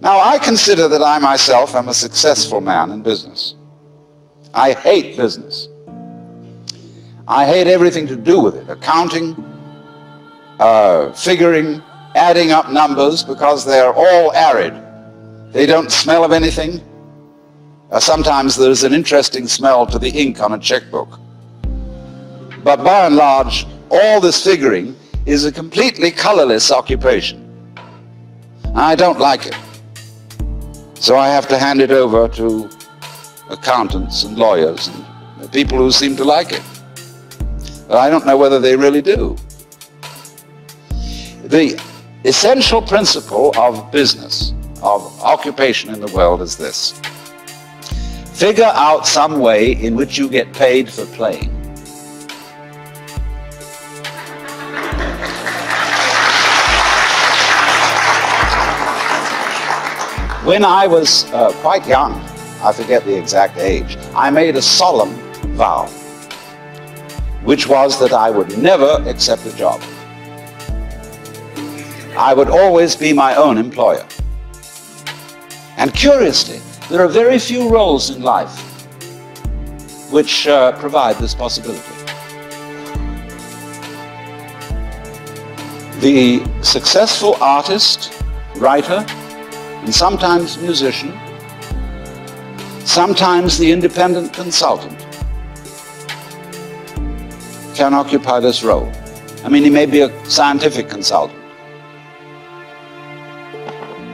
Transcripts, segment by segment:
Now, I consider that I myself am a successful man in business. I hate business. I hate everything to do with it, accounting, figuring, adding up numbers, because they're all arid. They don't smell of anything. Sometimes there's an interesting smell to the ink on a checkbook. But by and large, all this figuring is a completely colorless occupation. I don't like it. So I have to hand it over to accountants and lawyers and people who seem to like it. But I don't know whether they really do. The essential principle of business, of occupation in the world is this. Figure out some way in which you get paid for playing. When I was quite young, I forget the exact age, I made a solemn vow, which was that I would never accept a job. I would always be my own employer. And curiously, there are very few roles in life which provide this possibility. The successful artist, writer, and sometimes musician, sometimes the independent consultant, can occupy this role. I mean, he may be a scientific consultant.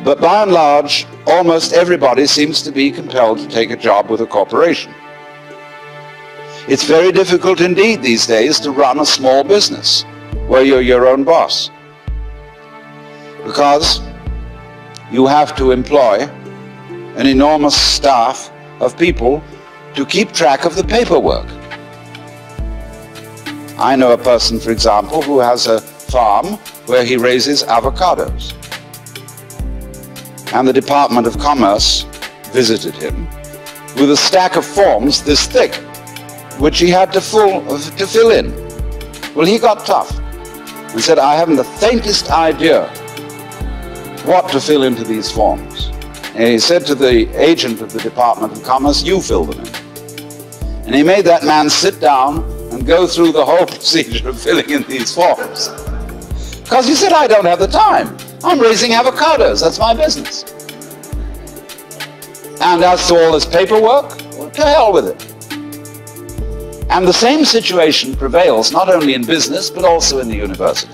But by and large, almost everybody seems to be compelled to take a job with a corporation. It's very difficult indeed these days to run a small business where you're your own boss, because you have to employ an enormous staff of people to keep track of the paperwork. I know a person, for example, who has a farm where he raises avocados. And the Department of Commerce visited him with a stack of forms this thick, which he had to fill in. Well, he got tough and said, I haven't the faintest idea what to fill into these forms. And he said to the agent of the Department of Commerce, you fill them in. And he made that man sit down and go through the whole procedure of filling in these forms. Because he said, I don't have the time. I'm raising avocados, that's my business. And as to all this paperwork, well, to hell with it. And the same situation prevails not only in business, but also in the university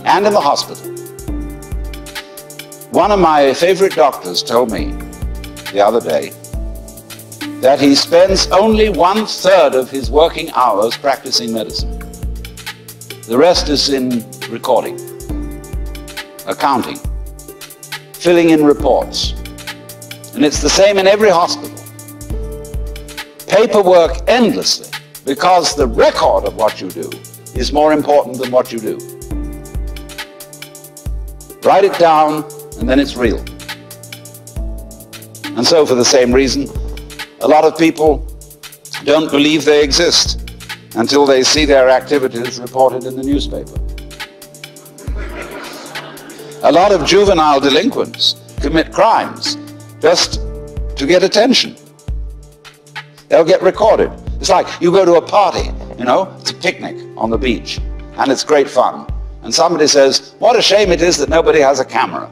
and in the hospital. One of my favorite doctors told me the other day that he spends only 1/3 of his working hours practicing medicine. The rest is in recording, accounting, filling in reports. And it's the same in every hospital. Paperwork endlessly, because the record of what you do is more important than what you do. Write it down, and then it's real. And so for the same reason, a lot of people don't believe they exist until they see their activities reported in the newspaper. A lot of juvenile delinquents commit crimes just to get attention. They'll get recorded. It's like you go to a party, you know, it's a picnic on the beach, and it's great fun. And somebody says, what a shame it is that nobody has a camera.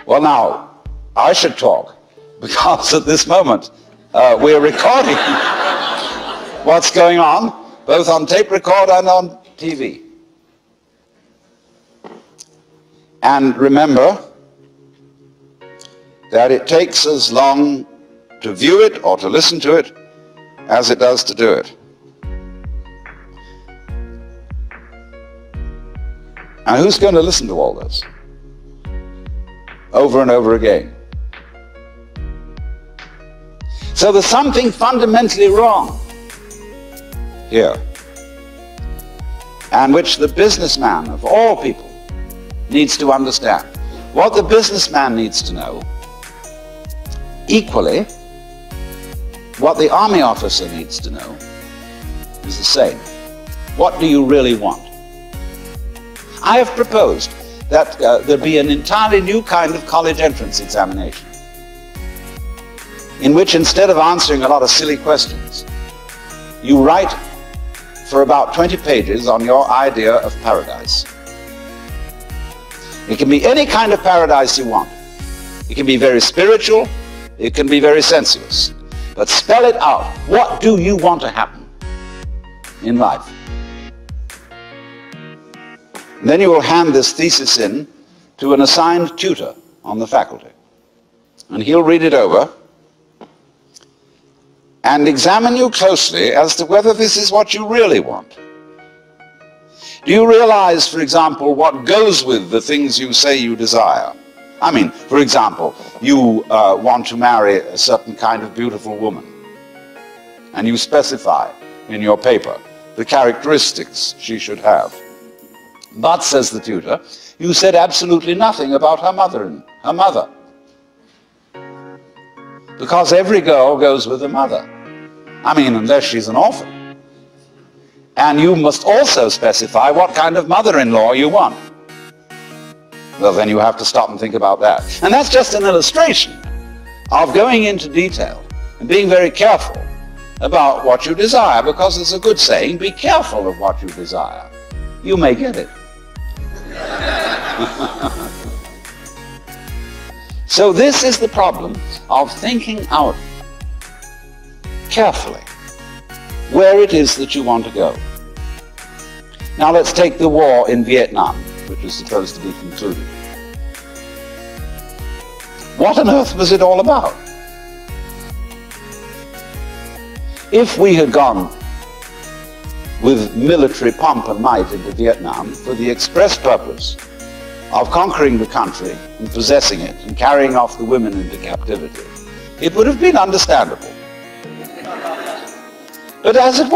Well, now, I should talk, because at this moment we're recording what's going on, both on tape record and on TV. And remember that it takes as long to view it or to listen to it as it does to do it. And who's going to listen to all this over and over again? So there's something fundamentally wrong here, and which the businessman of all people needs to understand. What the businessman needs to know, equally, what the army officer needs to know, is the same. What do you really want? I have proposed that there'd be an entirely new kind of college entrance examination, in which instead of answering a lot of silly questions, you write for about 20 pages on your idea of paradise. It can be any kind of paradise you want. It can be very spiritual, it can be very sensuous. But spell it out. What do you want to happen in life? And then you will hand this thesis in to an assigned tutor on the faculty. And he'll read it over and examine you closely as to whether this is what you really want. Do you realize, for example, what goes with the things you say you desire? I mean, for example, you want to marry a certain kind of beautiful woman, and you specify in your paper the characteristics she should have. But, says the tutor, you said absolutely nothing about her mother. Because every girl goes with a mother. I mean, unless she's an orphan. And you must also specify what kind of mother-in-law you want. Well, then you have to stop and think about that. And that's just an illustration of going into detail and being very careful about what you desire, because there's a good saying, be careful of what you desire. You may get it. So this is the problem of thinking out carefully where it is that you want to go. Now let's take the war in Vietnam, which is supposed to be concluded. What on earth was it all about? If we had gone with military pomp and might into Vietnam for the express purpose of conquering the country and possessing it and carrying off the women into captivity, it would have been understandable. But as it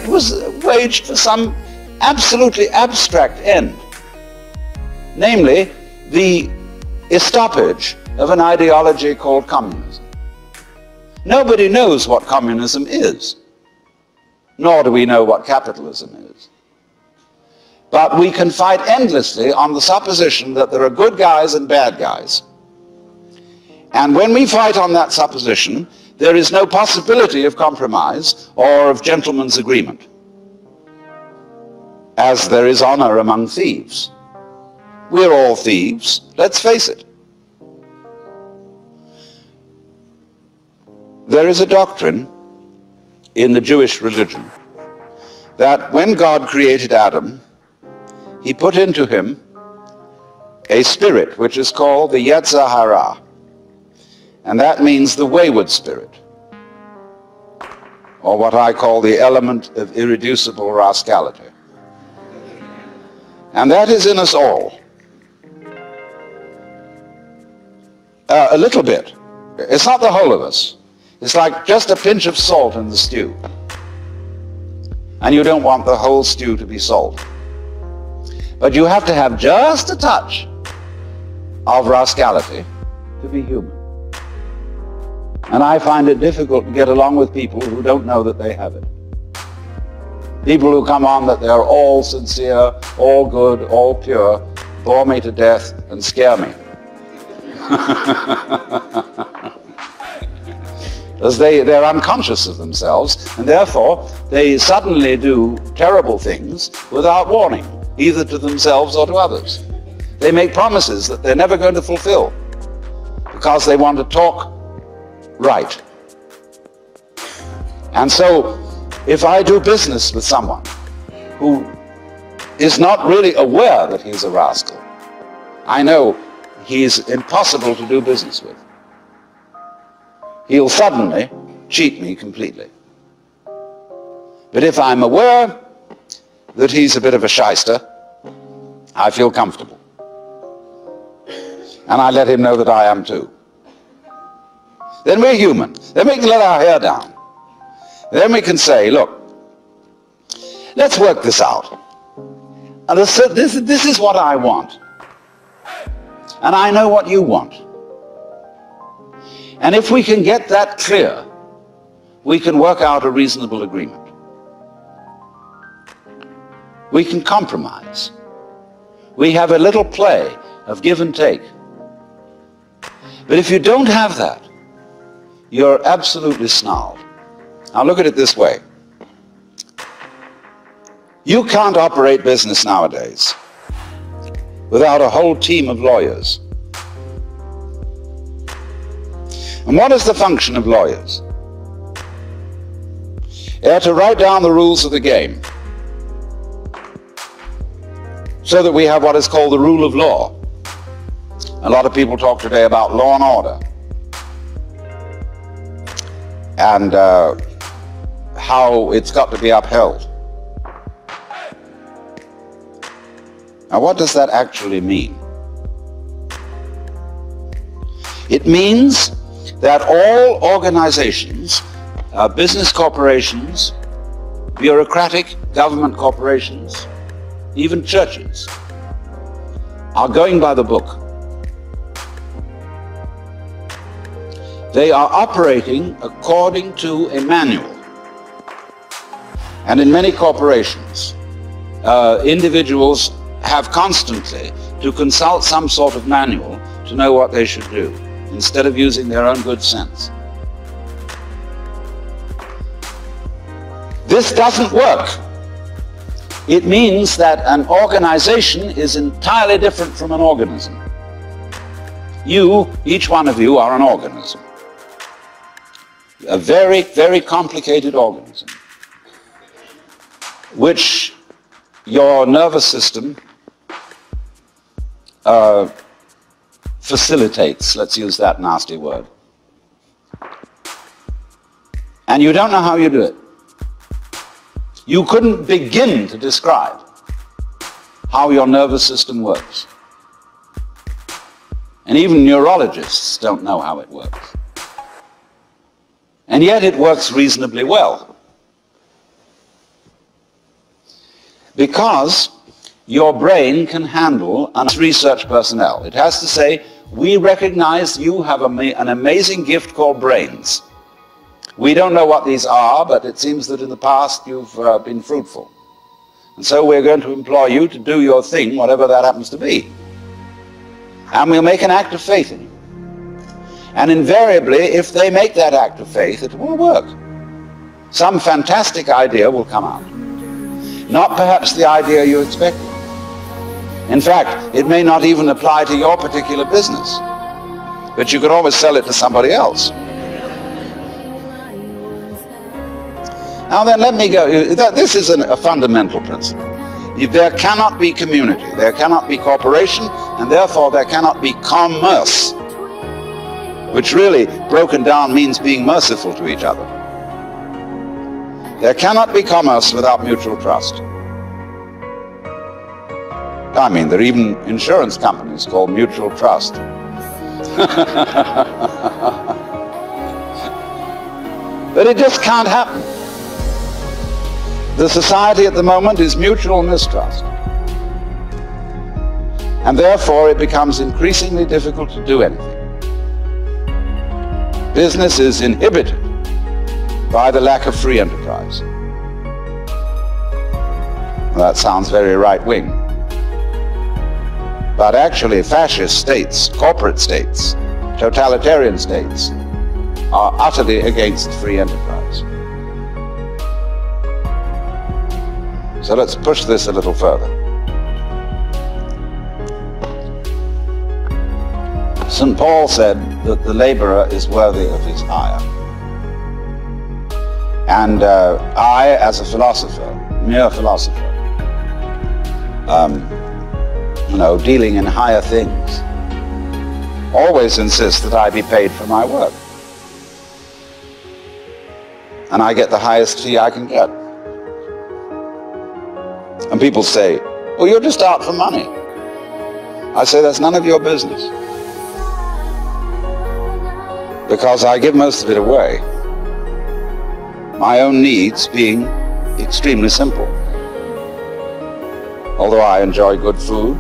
was waged for some absolutely abstract end, namely the estoppage of an ideology called communism. Nobody knows what communism is, nor do we know what capitalism is. But we can fight endlessly on the supposition that there are good guys and bad guys. And when we fight on that supposition, there is no possibility of compromise or of gentleman's agreement, as there is honor among thieves. We're all thieves, let's face it. There is a doctrine in the Jewish religion that when God created Adam, he put into him a spirit which is called the Yetzer Hara, and that means the wayward spirit, or what I call the element of irreducible rascality. And that is in us all. A little bit. It's not the whole of us. It's like just a pinch of salt in the stew. And you don't want the whole stew to be salt. But you have to have just a touch of rascality to be human. And I find it difficult to get along with people who don't know that they have it. People who come on that they're all sincere, all good, all pure, bore me to death and scare me. Because they're unconscious of themselves, and therefore they suddenly do terrible things without warning, either to themselves or to others. They make promises that they're never going to fulfill because they want to talk right. And so if I do business with someone who is not really aware that he's a rascal, I know he's impossible to do business with. He'll suddenly cheat me completely. But if I'm aware that he's a bit of a shyster, I feel comfortable. And I let him know that I am too. Then we're human. Then we can let our hair down. Then we can say, look, let's work this out. And this is what I want. And I know what you want. And if we can get that clear, we can work out a reasonable agreement. We can compromise. We have a little play of give and take. But if you don't have that, you're absolutely snarled. Now look at it this way. You can't operate business nowadays without a whole team of lawyers. And what is the function of lawyers? They're to write down the rules of the game so that we have what is called the rule of law. A lot of people talk today about law and order and how it's got to be upheld. Now, what does that actually mean? It means that all organizations, business corporations, bureaucratic government corporations, even churches, are going by the book. They are operating according to a manual. And in many corporations, individuals have constantly to consult some sort of manual to know what they should do, instead of using their own good sense. This doesn't work. It means that an organization is entirely different from an organism. You, each one of you, are an organism. A very, very complicated organism, which your nervous system facilitates, let's use that nasty word. And you don't know how you do it. You couldn't begin to describe how your nervous system works. And even neurologists don't know how it works. And yet it works reasonably well. Because your brain can handle research personnel. It has to say, we recognize you have an amazing gift called brains. We don't know what these are, but it seems that in the past you've been fruitful. And so we're going to employ you to do your thing, whatever that happens to be. And we'll make an act of faith in you. And invariably, if they make that act of faith, it will work. Some fantastic idea will come out. Not perhaps the idea you expected. In fact, it may not even apply to your particular business, but you could always sell it to somebody else. Now then, let me go. This is a fundamental principle. There cannot be community, there cannot be cooperation, and therefore there cannot be commerce, which really, broken down, means being merciful to each other. There cannot be commerce without mutual trust. I mean, there are even insurance companies called mutual trust. But it just can't happen. The society at the moment is mutual mistrust. And therefore it becomes increasingly difficult to do anything. Business is inhibited by the lack of free enterprise. Well, that sounds very right-wing. But actually fascist states, corporate states, totalitarian states are utterly against free enterprise. So let's push this a little further. St. Paul said that the laborer is worthy of his hire. And I, as a philosopher, mere philosopher, dealing in higher things, always insist that I be paid for my work. And I get the highest fee I can get. And people say, well, you're just out for money. I say, that's none of your business. Because I give most of it away. My own needs being extremely simple. Although I enjoy good food,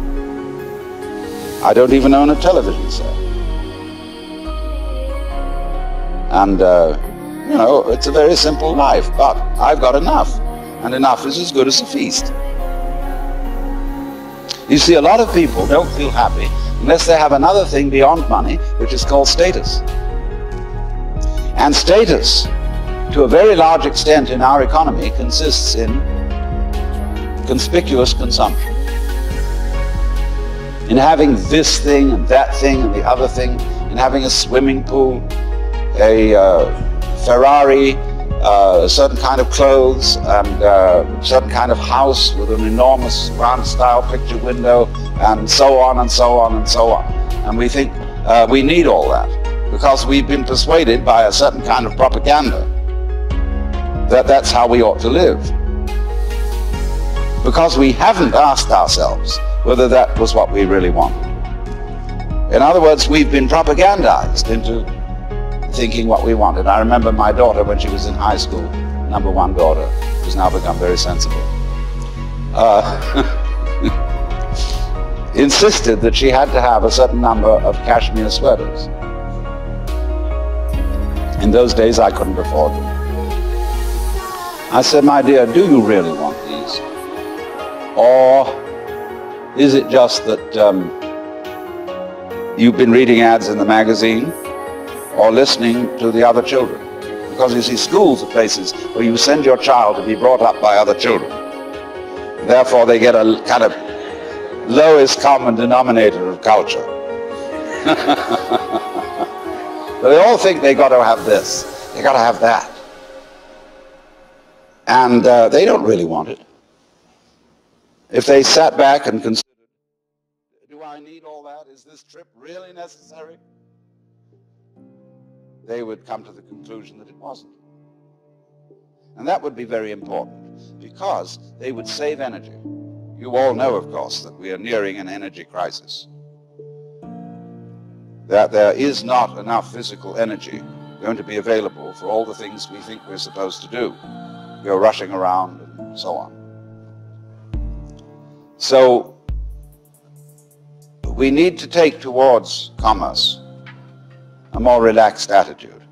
I don't even own a television set. And, it's a very simple life, but I've got enough. And enough is as good as a feast. You see, a lot of people don't feel happy unless they have another thing beyond money, which is called status. And status, to a very large extent in our economy, consists in conspicuous consumption. In having this thing and that thing and the other thing, in having a swimming pool, a Ferrari, a certain kind of clothes, and a certain kind of house with an enormous round-style picture window, and so on and so on and so on. And we think we need all that because we've been persuaded by a certain kind of propaganda that that's how we ought to live. Because we haven't asked ourselves whether that was what we really wanted. In other words, we've been propagandized into thinking what we wanted. I remember my daughter, when she was in high school, number one daughter, who's now become very sensible, insisted that she had to have a certain number of cashmere sweaters. In those days, I couldn't afford them. I said, my dear, do you really want these? Or is it just that you've been reading ads in the magazine or listening to the other children? Because you see, schools are places where you send your child to be brought up by other children. Therefore, they get a kind of lowest common denominator of culture. But they all think they got to have this, they got to have that. And they don't really want it. If they sat back and considered, do I need all that? Is this trip really necessary? They would come to the conclusion that it wasn't. And that would be very important because they would save energy. You all know, of course, that we are nearing an energy crisis. That there is not enough physical energy going to be available for all the things we think we're supposed to do. Go rushing around and so on. So we need to take towards commerce a more relaxed attitude.